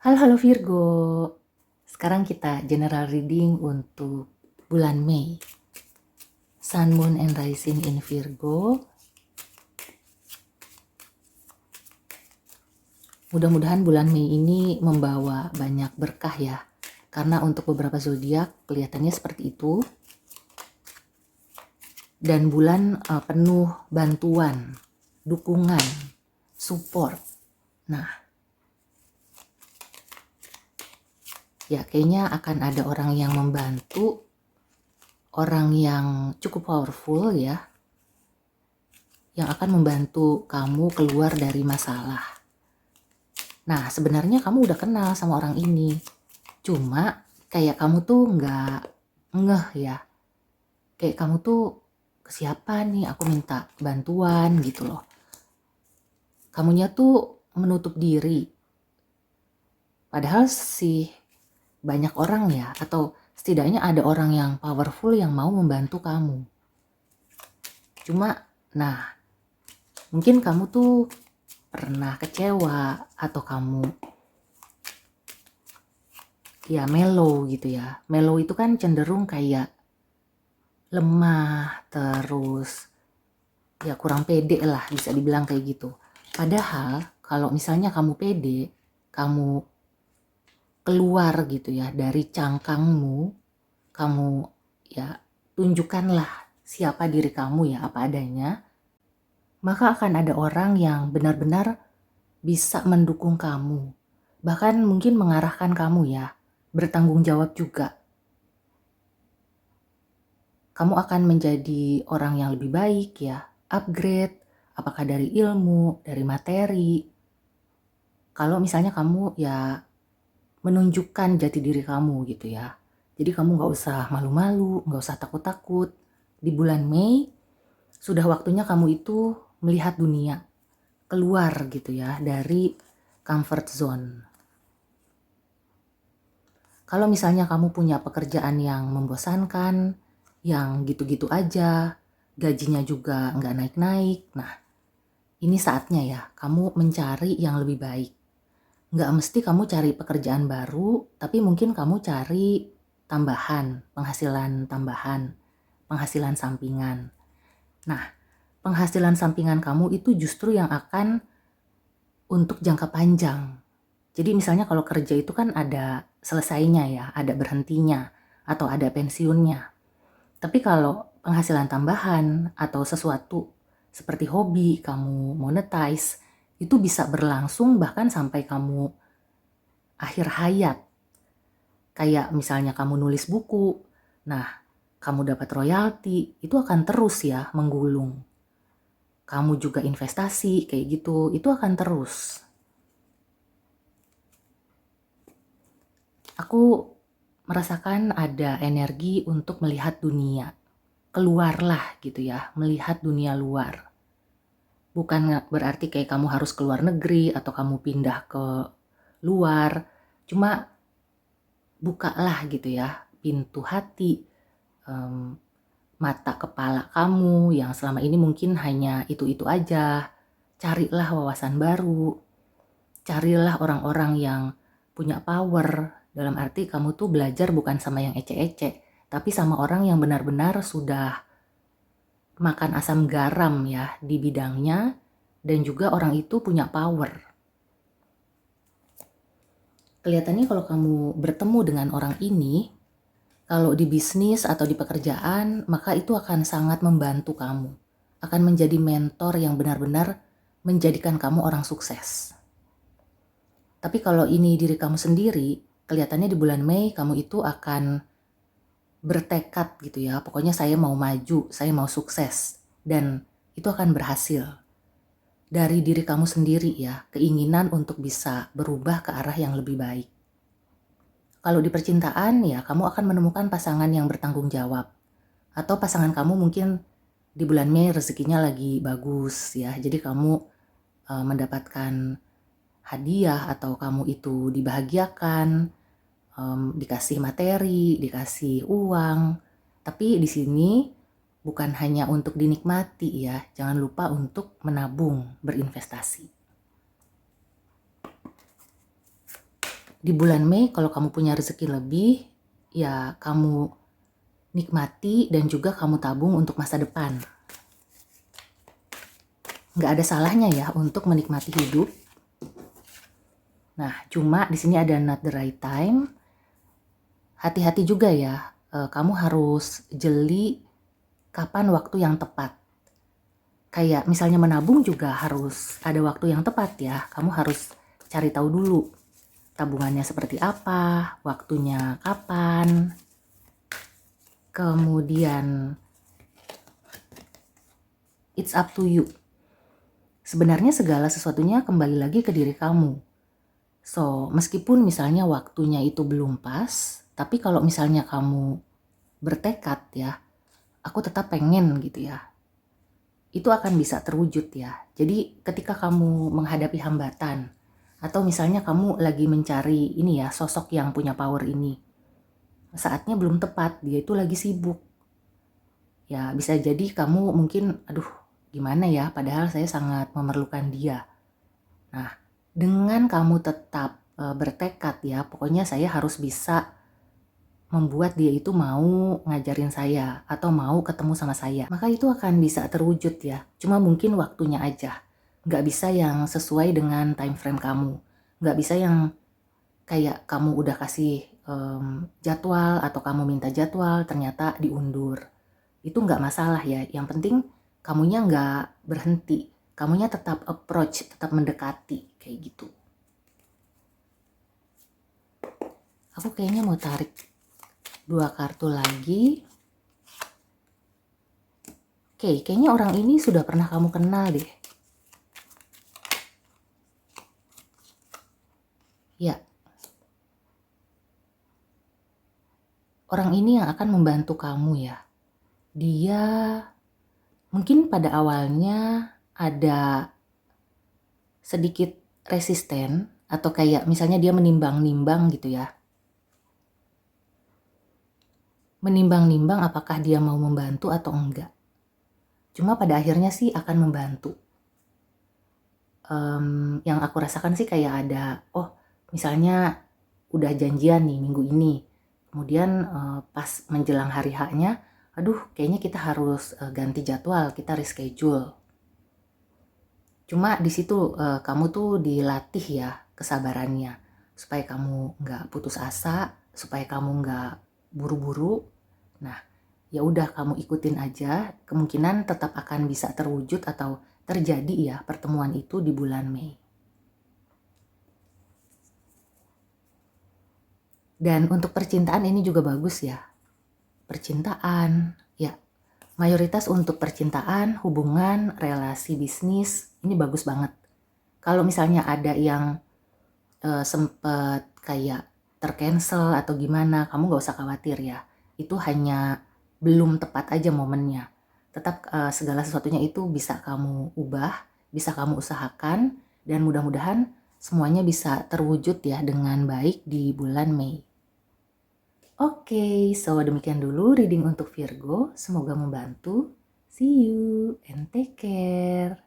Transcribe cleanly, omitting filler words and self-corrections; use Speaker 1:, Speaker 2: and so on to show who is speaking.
Speaker 1: Halo halo Virgo. Sekarang kita general reading untuk bulan Mei. Sun, Moon, and Rising in Virgo. Mudah-mudahan bulan Mei ini membawa banyak berkah ya. Karena untuk beberapa zodiak kelihatannya seperti itu. Dan bulan penuh bantuan, dukungan, support. Nah, ya kayaknya akan ada orang yang membantu, orang yang cukup powerful ya, yang akan membantu kamu keluar dari masalah. Nah, sebenarnya kamu udah kenal sama orang ini. Cuma kayak kamu tuh nggak ngeh ya. Kayak kamu tuh ke siapa nih aku minta bantuan gitu loh. Kamunya tuh menutup diri. Padahal sih banyak orang ya, atau setidaknya ada orang yang powerful yang mau membantu kamu. Cuma, nah, mungkin kamu tuh pernah kecewa atau kamu ya mellow gitu ya. Mellow itu kan cenderung kayak lemah, terus ya kurang pede lah, bisa dibilang kayak gitu. Padahal kalau misalnya kamu pede, kamu keluar gitu ya dari cangkangmu, kamu ya tunjukkanlah siapa diri kamu ya apa adanya, maka akan ada orang yang benar-benar bisa mendukung kamu. Bahkan mungkin mengarahkan kamu ya, bertanggung jawab juga. Kamu akan menjadi orang yang lebih baik ya, upgrade, apakah dari ilmu, dari materi. Kalau misalnya kamu ya menunjukkan jati diri kamu gitu ya. Jadi kamu gak usah malu-malu, gak usah takut-takut. Di bulan Mei, sudah waktunya kamu itu melihat dunia, keluar gitu ya dari comfort zone. Kalau misalnya kamu punya pekerjaan yang membosankan, yang gitu-gitu aja, gajinya juga nggak naik-naik. Nah, ini saatnya ya, kamu mencari yang lebih baik. Nggak mesti kamu cari pekerjaan baru, tapi mungkin kamu cari tambahan, penghasilan sampingan. Nah, penghasilan sampingan kamu itu justru yang akan untuk jangka panjang. Jadi misalnya kalau kerja itu kan ada selesainya ya, ada berhentinya, atau ada pensiunnya. Tapi kalau penghasilan tambahan atau sesuatu seperti hobi kamu monetize, itu bisa berlangsung bahkan sampai kamu akhir hayat. Kayak misalnya kamu nulis buku, nah kamu dapat royalti, itu akan terus ya menggulung. Kamu juga investasi kayak gitu, itu akan terus. Aku merasakan ada energi untuk melihat dunia. Keluarlah gitu ya, melihat dunia luar. Bukan berarti kayak kamu harus keluar negeri atau kamu pindah ke luar. Cuma bukalah gitu ya pintu hati, mata kepala kamu yang selama ini mungkin hanya itu-itu aja. Carilah wawasan baru. Carilah orang-orang yang punya power. Dalam arti kamu tuh belajar bukan sama yang ecek-ecek, tapi sama orang yang benar-benar sudah makan asam garam ya di bidangnya, dan juga orang itu punya power. Kelihatannya kalau kamu bertemu dengan orang ini, kalau di bisnis atau di pekerjaan, maka itu akan sangat membantu kamu. Akan menjadi mentor yang benar-benar menjadikan kamu orang sukses. Tapi kalau ini diri kamu sendiri, kelihatannya di bulan Mei kamu itu akan bertekad gitu ya. Pokoknya saya mau maju, saya mau sukses. Dan itu akan berhasil. Dari diri kamu sendiri ya, keinginan untuk bisa berubah ke arah yang lebih baik. Kalau di percintaan ya kamu akan menemukan pasangan yang bertanggung jawab. Atau pasangan kamu mungkin di bulan Mei rezekinya lagi bagus ya. Jadi kamu mendapatkan hadiah atau kamu itu dibahagiakan, dikasih materi, dikasih uang. Tapi di sini bukan hanya untuk dinikmati ya, jangan lupa untuk menabung, berinvestasi. Di bulan Mei kalau kamu punya rezeki lebih, ya kamu nikmati dan juga kamu tabung untuk masa depan. Nggak ada salahnya ya untuk menikmati hidup. Nah, cuma di sini ada not the right time. Hati-hati juga ya, kamu harus jeli kapan waktu yang tepat. Kayak misalnya menabung juga harus ada waktu yang tepat ya. Kamu harus cari tahu dulu tabungannya seperti apa, waktunya kapan. Kemudian it's up to you. Sebenarnya segala sesuatunya kembali lagi ke diri kamu. So, meskipun misalnya waktunya itu belum pas, tapi kalau misalnya kamu bertekad ya, aku tetap pengen gitu ya, itu akan bisa terwujud ya. Jadi ketika kamu menghadapi hambatan, atau misalnya kamu lagi mencari ini ya, sosok yang punya power ini, saatnya belum tepat, dia itu lagi sibuk. Ya bisa jadi kamu mungkin, aduh gimana ya, padahal saya sangat memerlukan dia. Nah, dengan kamu tetap bertekad ya, pokoknya saya harus bisa membuat dia itu mau ngajarin saya atau mau ketemu sama saya, maka itu akan bisa terwujud ya. Cuma mungkin waktunya aja. Nggak bisa yang sesuai dengan time frame kamu. Nggak bisa yang kayak kamu udah kasih jadwal atau kamu minta jadwal ternyata diundur. Itu nggak masalah ya. Yang penting kamunya nggak berhenti. Kamunya tetap approach, tetap mendekati kayak gitu. Aku kayaknya mau tarik 2 kartu lagi. Oke, kayaknya orang ini sudah pernah kamu kenal deh. Ya. Orang ini yang akan membantu kamu ya. Dia mungkin pada awalnya ada sedikit resisten atau kayak misalnya dia menimbang-nimbang gitu ya. Menimbang-nimbang apakah dia mau membantu atau enggak. Cuma pada akhirnya sih akan membantu. Yang aku rasakan sih kayak ada, oh misalnya udah janjian nih minggu ini. Kemudian pas menjelang hari H-nya, aduh kayaknya kita harus ganti jadwal, kita reschedule. Cuma di situ kamu tuh dilatih ya kesabarannya. Supaya kamu nggak putus asa, supaya kamu nggak buru-buru. Nah, ya udah kamu ikutin aja, kemungkinan tetap akan bisa terwujud atau terjadi ya pertemuan itu di bulan Mei. Dan untuk percintaan ini juga bagus ya. Percintaan, ya mayoritas untuk percintaan, hubungan, relasi bisnis, ini bagus banget. Kalau misalnya ada yang sempet kayak tercancel atau gimana, kamu gak usah khawatir ya. Itu hanya belum tepat aja momennya. Tetap segala sesuatunya itu bisa kamu ubah, bisa kamu usahakan, dan mudah-mudahan semuanya bisa terwujud ya dengan baik di bulan Mei. Oke, so demikian dulu reading untuk Virgo. Semoga membantu. See you and take care.